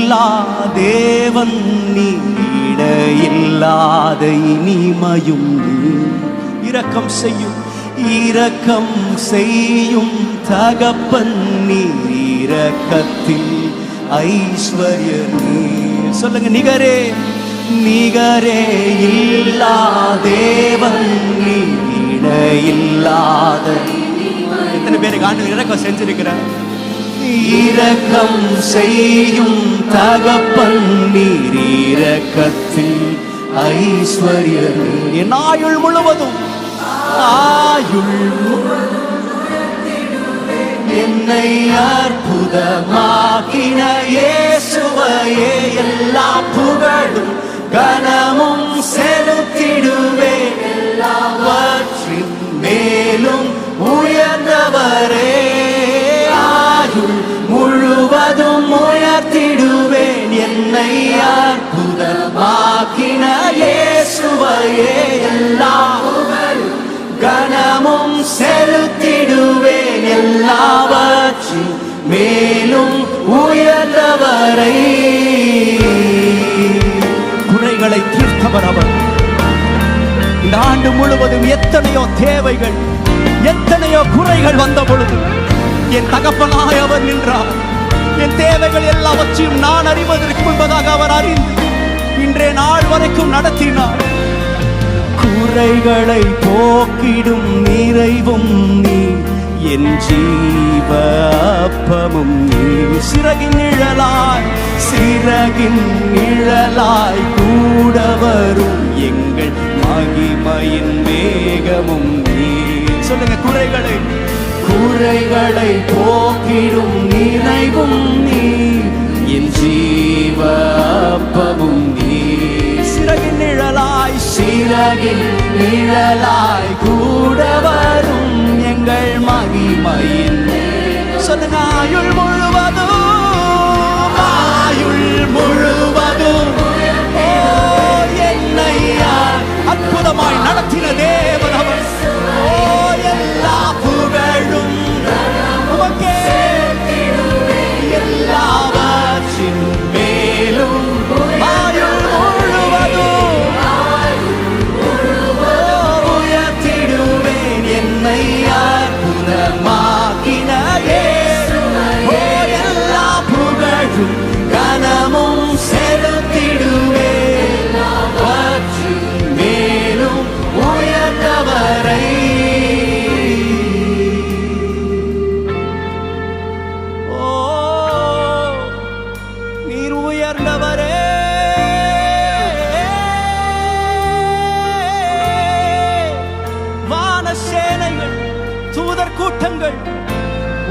இல்லா தேவன் நீட இல்லாத இனிமையும் இரக்கம் செய்யும் தகப்பன் இரக்கத்தில் ஐஸ்வர்ய நீர். சொல்லுங்க, நிகரே இல்லா தேவன் நீட இல்லாத. எத்தனை பேருக்கு ஆண்டு இரக்கம் செஞ்சிருக்கிறார்? இரக்கம் செய்யும் தகப்பன் நீர் இரக்கத்தில் ஐஸ்வர்ய நீர். என் ஆயுள் முழுவதும் என்னை அற்புதமாக்கின இயேசுவையே எல்லா புகழும் கனமும் செலுத்திடுவேன். எல்லாவற்றின் மேலும் உயர்ந்தவரே ஆயுள் முழுவதும் உயர்த்திடுவேன். என்னை அற்புதமாக்கின இயேசுவையே எல்லா கனமும் செலுத்திடுவேன். எல்லாவற்றின் மேலும் உயர்ந்தவரை. குறைகளை தீர்த்தவர் அவர். இந்த ஆண்டு முழுவதும் எத்தனையோ தேவைகள், எத்தனையோ குறைகள் வந்த பொழுது என் தகப்பனாய் அவர் நின்றார். என் தேவைகள் எல்லாவற்றையும் நான் அறிவதற்கு முன்பதாக அவர் அறிந்து இன்றைய நாள் வரைக்கும் நடத்தினார். குறைகளை போக்கிடும் நிறைவும் நீ, என் ஜீவ அப்பமும் நீ. சிறகின் நிழலாய் கூட வரும் எங்கள் மகிமையின் மேகமும் நீ. சொல்லுங்க, குறைகளை போக்கிடும் நிறைவும் நீ, என் ஜீவ அப்பமும் நீ. சிறகின் நிழலாய் கூட வரும் எங்கள் மகிமையின். சொல்லுங்க, ஆயுள் முழுவதும் என்னை அற்புதமாய் நடத்தின தேவன் அவர். எல்லா புகழும் உமக்கே. எல்லாவற்றின் மேலும் ஆயுள் முழுவதும் உயர்த்திடுவேன். என்னை அற்புதமாக்கின எல்லா புகழும் கனமும் செலுத்திடுவேன். எல்லாவற்றின் மேலும் உயர்ந்தவரை. நீர் உயர்ந்தவரே. வான சேனைகள் தூதர் கூட்டங்கள்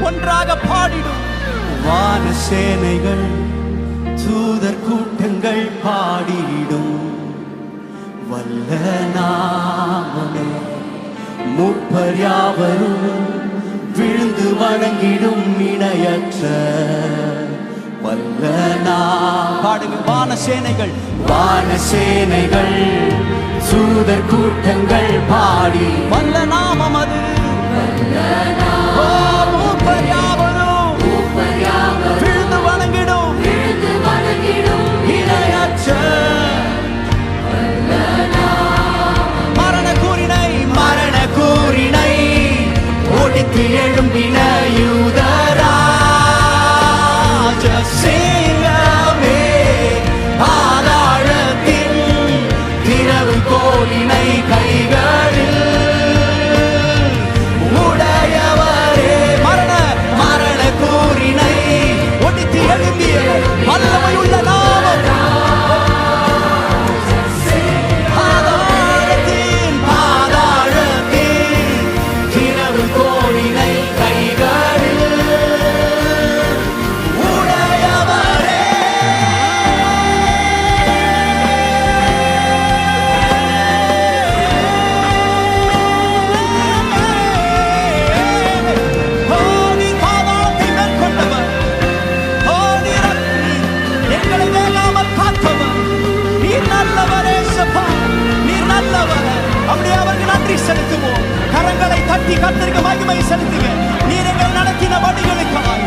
ஒன்றாக பாடிடும். வான சேனைகள் தூதர் கூட்டங்கள் பாடிடும். வல்ல நாமமே மூப்பர் யாவரும் விழுந்து வணங்கிடும். இணையற்ற வல்ல பாடுங்க. வான சேனைகள் தூதர் கூட்டங்கள் பாடி வல்ல நாமம் அது. மூப்பர் யாவரும் விழுந்து வணங்கிடும். இணையற்ற மரண கூறினை ஒடித்து எழும்பின யூதராஜ சிங்கமே. பாதாளத்தின் திறவு கோலினை கைகளில் உடையவரே. மரண கூறினை ஒடித்து எழும்பிய வல்லமையுள்ள நாமம். செலுத்துவோம். கரங்களை தட்டி கர்த்தருக்கு மகிமை செலுத்துங்க. நீர் எங்களை நடத்தின வழிகளுக்காய்,